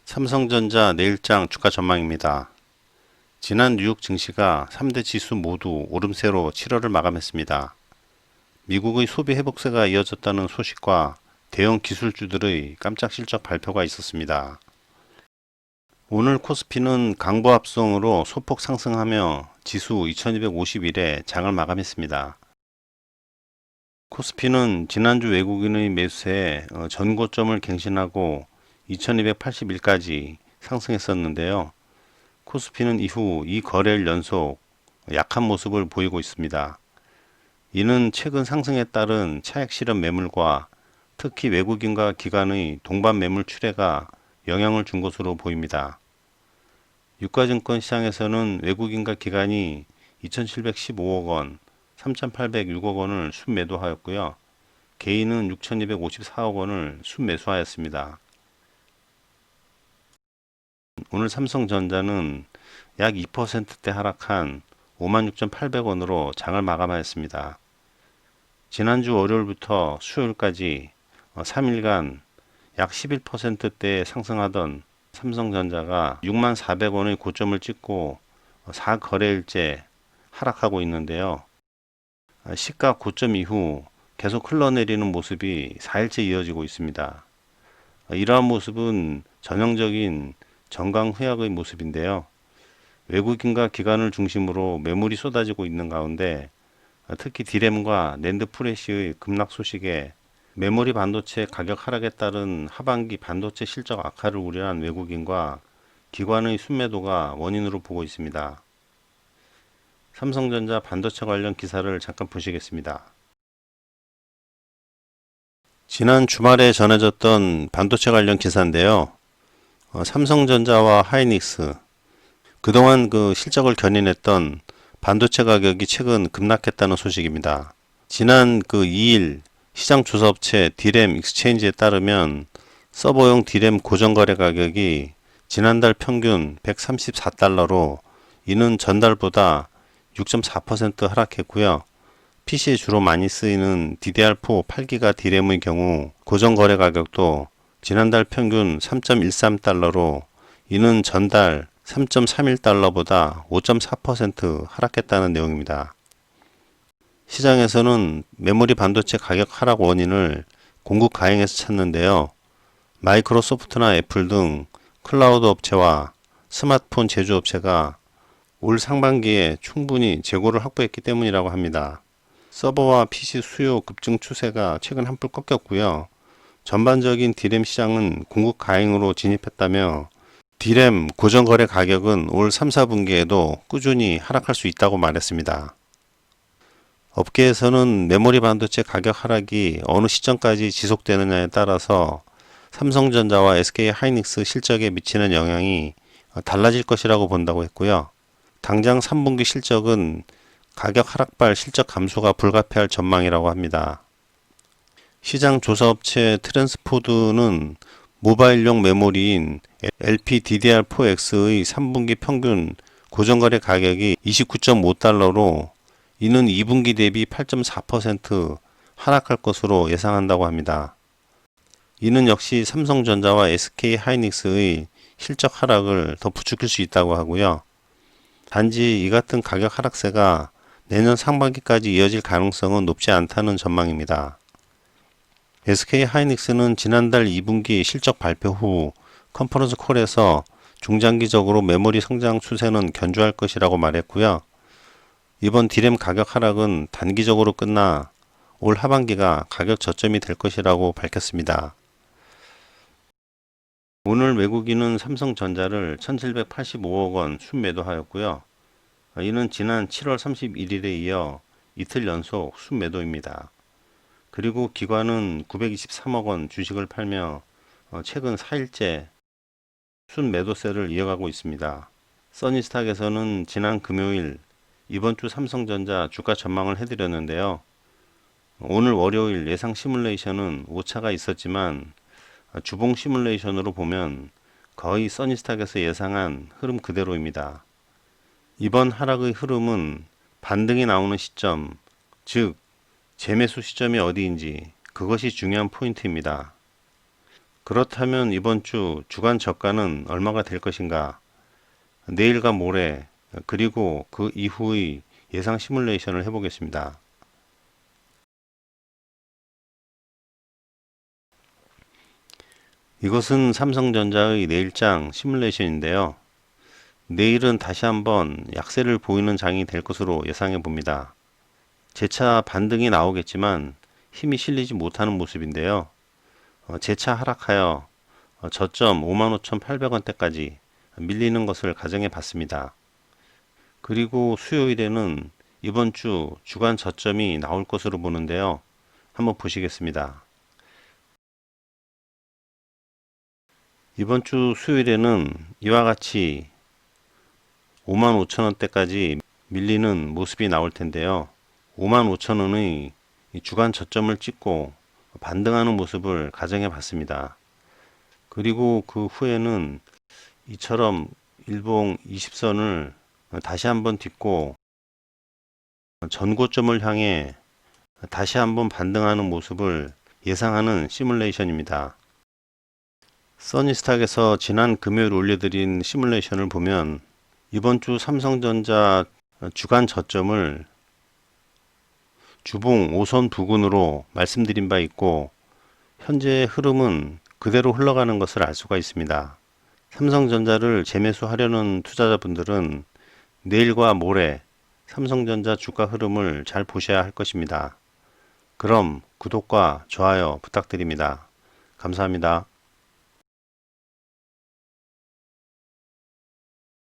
삼성전자 내일장 주가 전망입니다. 지난 뉴욕 증시가 3대 지수 모두 오름세로 7월을 마감했습니다. 미국의 소비 회복세가 이어졌다는 소식과 대형 기술주들의 깜짝 실적 발표가 있었습니다. 오늘 코스피는 강보 합성으로 소폭 상승하며 지수 2251에 장을 마감했습니다. 코스피는 지난주 외국인의 매수세에 전고점을 갱신하고 2281까지 상승했었는데요. 코스피는 이후 2거래일 연속 약한 모습을 보이고 있습니다. 이는 최근 상승에 따른 차익 실현 매물과 특히 외국인과 기관의 동반 매물 출회가 영향을 준 것으로 보입니다. 유가증권 시장에서는 외국인과 기관이 2,715억 원, 3,806억 원을 순매도하였고요. 개인은 6,254억 원을 순매수하였습니다. 오늘 삼성전자는 약 2%대 하락한 56,800원으로 장을 마감하였습니다. 지난주 월요일부터 수요일까지 3일간 약 11%대 상승하던 삼성전자가 64,400원의 고점을 찍고 4거래일째 하락하고 있는데요. 시가 고점 이후 계속 흘러내리는 모습이 4일째 이어지고 있습니다. 이러한 모습은 전형적인 정강후약의 모습인데요. 외국인과 기관을 중심으로 매물이 쏟아지고 있는 가운데 특히 디램과 낸드 프레시의 급락 소식에 메모리 반도체 가격 하락에 따른 하반기 반도체 실적 악화를 우려한 외국인과 기관의 순매도가 원인으로 보고 있습니다. 삼성전자 반도체 관련 기사를 잠깐 보시겠습니다. 지난 주말에 전해졌던 반도체 관련 기사인데요. 삼성전자와 하이닉스, 그동안 그 실적을 견인했던 반도체 가격이 최근 급락했다는 소식입니다. 지난 2일 시장 조사업체 디램 익스체인지에 따르면 서버용 디램 고정거래 가격이 지난달 평균 134달러로 이는 전달보다 6.4% 하락했고요. PC에 주로 많이 쓰이는 DDR4 8기가 디램의 경우 고정거래 가격도 지난달 평균 3.13달러로 이는 전달 3.31달러보다 5.4% 하락했다는 내용입니다. 시장에서는 메모리 반도체 가격 하락 원인을 공급 가행에서 찾는데요. 마이크로소프트나 애플 등 클라우드 업체와 스마트폰 제조업체가 올 상반기에 충분히 재고를 확보했기 때문이라고 합니다. 서버와 PC 수요 급증 추세가 최근 한풀 꺾였고요. 전반적인 디램 시장은 공급 가행으로 진입했다며 디램 고정거래 가격은 올 3, 4분기에도 꾸준히 하락할 수 있다고 말했습니다. 업계에서는 메모리 반도체 가격 하락이 어느 시점까지 지속되느냐에 따라서 삼성전자와 SK하이닉스 실적에 미치는 영향이 달라질 것이라고 본다고 했고요. 당장 3분기 실적은 가격 하락발 실적 감소가 불가피할 전망이라고 합니다. 시장 조사업체 트랜스포드는 모바일용 메모리인 LPDDR4X의 3분기 평균 고정거래 가격이 29.5달러로 이는 2분기 대비 8.4% 하락할 것으로 예상한다고 합니다. 이는 역시 삼성전자와 SK하이닉스의 실적 하락을 더 부추길 수 있다고 하고요. 단지 이 같은 가격 하락세가 내년 상반기까지 이어질 가능성은 높지 않다는 전망입니다. SK하이닉스는 지난달 2분기 실적 발표 후 컨퍼런스 콜에서 중장기적으로 메모리 성장 추세는 견조할 것이라고 말했고요. 이번 디램 가격 하락은 단기적으로 끝나 올 하반기가 가격 저점이 될 것이라고 밝혔습니다. 오늘 외국인은 삼성전자를 1,785억 원 순매도하였고요. 이는 지난 7월 31일에 이어 이틀 연속 순매도입니다. 그리고 기관은 923억 원 주식을 팔며 최근 4일째 순매도세를 이어가고 있습니다. 써니스탁에서는 지난 금요일 이번 주 삼성전자 주가 전망을 해드렸는데요. 오늘 월요일 예상 시뮬레이션은 오차가 있었지만 주봉 시뮬레이션으로 보면 거의 써니스탁에서 예상한 흐름 그대로입니다. 이번 하락의 흐름은 반등이 나오는 시점, 즉 재매수 시점이 어디인지 그것이 중요한 포인트입니다. 그렇다면 이번 주 주간 저가는 얼마가 될 것인가? 내일과 모레, 그리고 그 이후의 예상 시뮬레이션을 해보겠습니다. 이것은 삼성전자의 내일장 시뮬레이션인데요. 내일은 다시 한번 약세를 보이는 장이 될 것으로 예상해 봅니다. 재차 반등이 나오겠지만 힘이 실리지 못하는 모습인데요. 재차 하락하여 저점 55,800원대까지 밀리는 것을 가정해 봤습니다. 그리고 수요일에는 이번 주 주간 저점이 나올 것으로 보는데요. 한번 보시겠습니다. 이번 주 수요일에는 이와 같이 55,000원대까지 밀리는 모습이 나올 텐데요. 55,000원의 주간 저점을 찍고 반등하는 모습을 가정해 봤습니다. 그리고 그 후에는 이처럼 일봉 20선을 다시 한번 딛고 전고점을 향해 다시 한번 반등하는 모습을 예상하는 시뮬레이션입니다. 써니스탁에서 지난 금요일 올려드린 시뮬레이션을 보면 이번 주 삼성전자 주간 저점을 주봉 5선 부근으로 말씀드린 바 있고 현재의 흐름은 그대로 흘러가는 것을 알 수가 있습니다. 삼성전자를 재매수하려는 투자자분들은 내일과 모레 삼성전자 주가 흐름을 잘 보셔야 할 것입니다. 그럼 구독과 좋아요 부탁드립니다. 감사합니다.